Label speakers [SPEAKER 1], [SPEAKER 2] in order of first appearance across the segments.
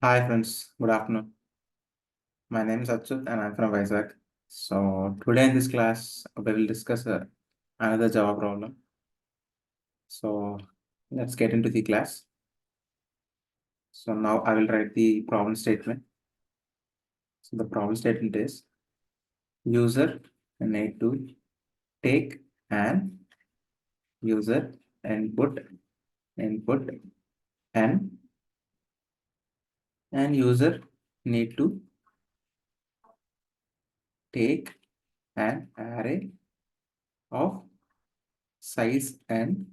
[SPEAKER 1] Hi friends, good afternoon. My name is Achyut and I'm from Vizag. So today in this class, we will discuss another Java problem. So let's get into the class. So now I will write the problem statement. So the problem statement is user need to take an user input and user need to take an array of size and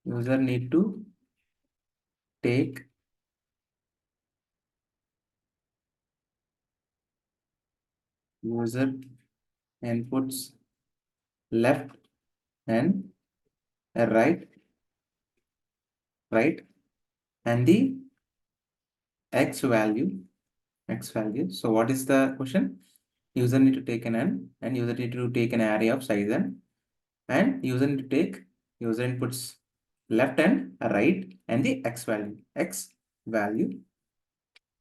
[SPEAKER 1] user need to take user inputs left and right and the x value. So what is the question? User need to take an n and user need to take an array of size n and user need to take user inputs left and right and the x value.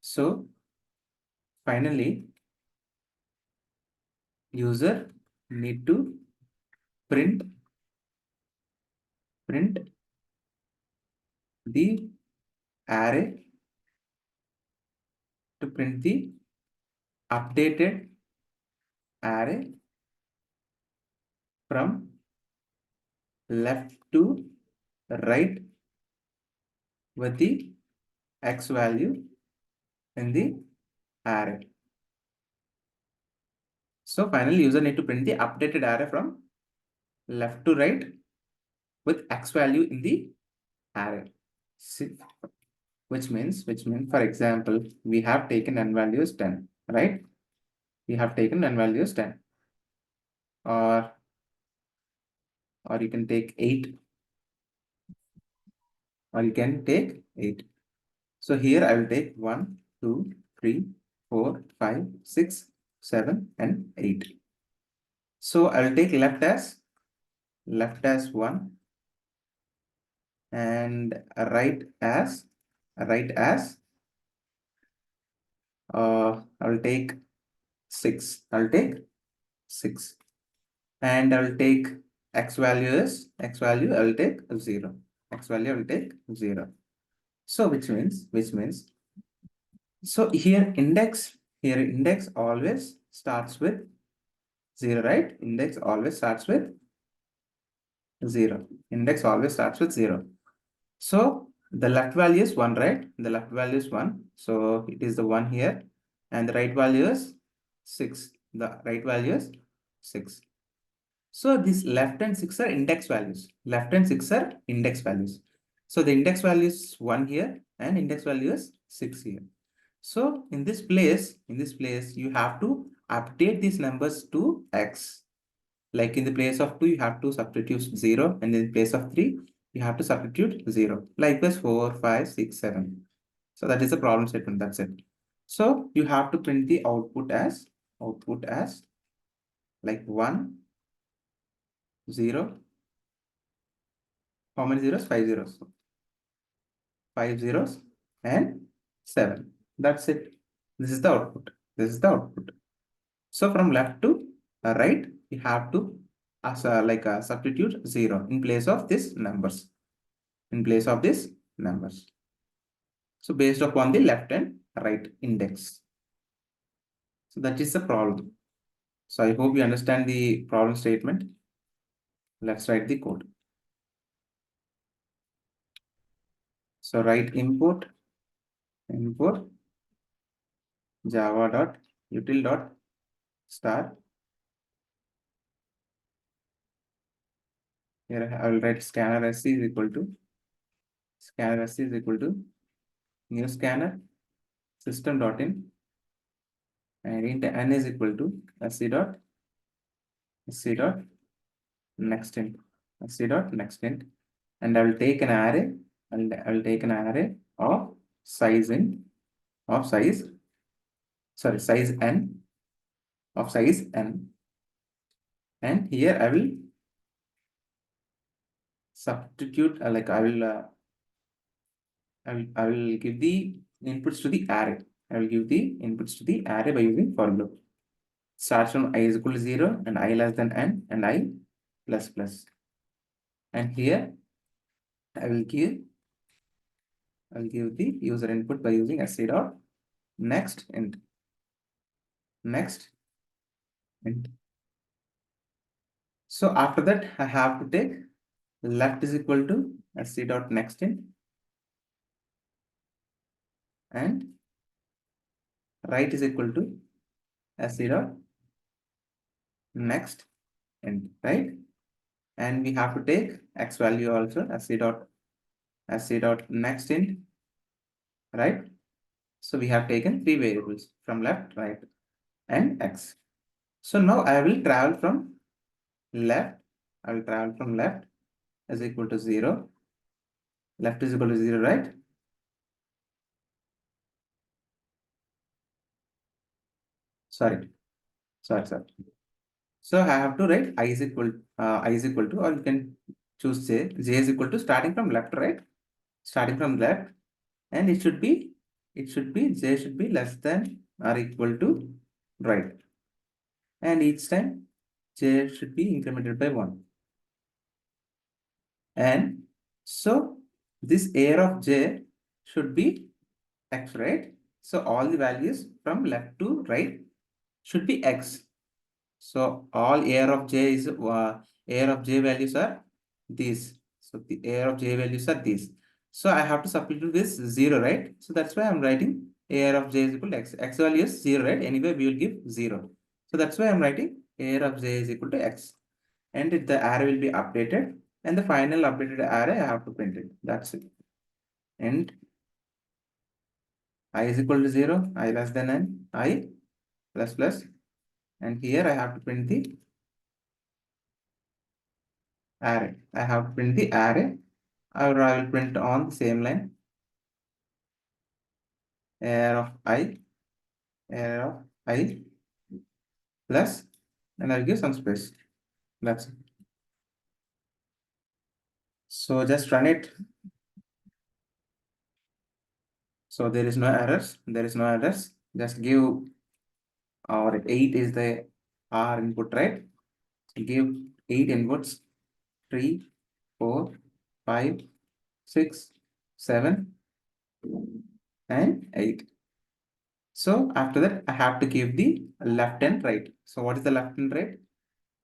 [SPEAKER 1] So finally user need to print the array to print the updated array from left to right with the x value in the array. So finally user need to print the updated array from left to right with x value in the array. See, which means for example, we have taken n value is 10, right? We have taken n value is 10. Or you can take 8. Or you can take 8. So here I will take 1, 2, 3, 4, 5, 6, 7, and 8. So I will take left as 1 and right as I'll take 6. I'll take 6. And I'll take x value I will take 0. X value I will take 0. So which means so here index always starts with 0, right? Index always starts with 0. Index always starts with 0. So the left value is 1, right? The left value is 1. So it is the 1 here. And the right value is 6. The right value is 6. So this left and 6 are index values. Left and 6 are index values. So the index value is 1 here and index value is 6 here. So in this place, you have to update these numbers to x. Like in the place of 2, you have to substitute 0, and in place of 3, you have to substitute 0. Likewise 4, 5, 6, 7. So that is the problem statement. That's it. So you have to print the output as like 1, 0. How many zeros? 5 zeros. 5 zeros and 7. That's it. This is the output. So from left to right, you have to substitute 0 in place of this numbers. So based upon the left and right index. So that is the problem. So I hope you understand the problem statement. Let's write the code. So write import java.util.star. Here I will write scanner sc is equal to new scanner system.in and int n is equal to sc.nextInt and I will take an array of size n and here I will substitute I will give the inputs to the array. I will give the inputs to the array by using for loop. Starts from I is equal to 0 and I less than n and I plus plus. And here I will give the user input by using sc dot next int. Next int. So after that, I have to take left is equal to sc dot next int and right is equal to sc dot next int, right? And we have to take x value also sc dot next int, right? So we have taken three variables from left, right, and x. So now I will travel from left. I will travel from left is equal to 0. Left is equal to 0, right? Sorry. Sorry. So I have to write I is equal to, or you can choose j. J is equal to starting from left, right? Starting from left, and it should be j should be less than or equal to right. And each time j should be incremented by 1. And so this air of j should be x, right? So all the values from left to right should be x. So all air of j values are these. So the air of j values are these. So I have to substitute this 0, right? So that's why I'm writing air of j is equal to x. X value is 0, right? Anyway, we will give 0. So that's why I'm writing air of j is equal to x. And the array will be updated. And the final updated array, I have to print it. That's it. And I is equal to 0, I less than n, I plus plus. And here I have to print the array. I have to print the array, or I will print on the same line air of I plus, and I'll give some space. That's it. So just run it. So there is no errors. There is no errors. Just give our 8 is the R input, right? Give 8 inputs, 3, 4, 5, 6, 7, and 8. So after that, I have to give the left and right. So what is the left and right?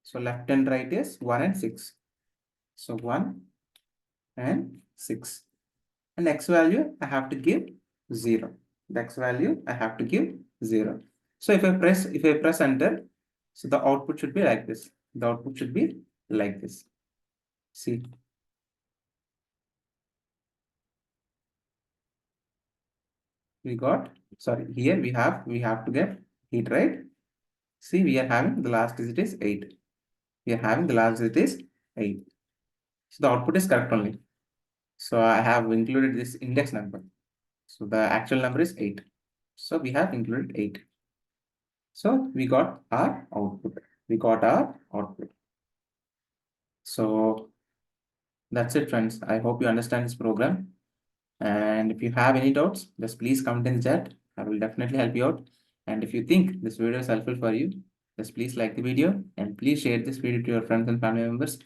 [SPEAKER 1] So left and right is 1 and 6. So 1 and 6. And x value, I have to give 0. The x value, I have to give 0. So if I press enter, so the output should be like this. The output should be like this. See. We got, sorry, here we have to get heat, right? See, we are having the last digit is 8. We are having the last digit is 8. So the output is correct only. So I have included this index number. So the actual number is 8. So we have included 8. So we got our output. So that's it, friends. I hope you understand this program. And if you have any doubts, just please comment in the chat. I will definitely help you out. And if you think this video is helpful for you, just please like the video and please share this video to your friends and family members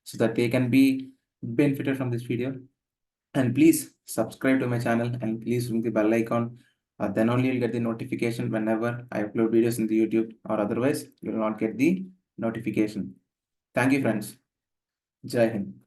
[SPEAKER 1] so that they can be benefited from this video. And please subscribe to my channel and please ring the bell icon. Then only you'll get the notification whenever I upload videos in the YouTube, or otherwise you will not get the notification. Thank you, friends. Jai Hind.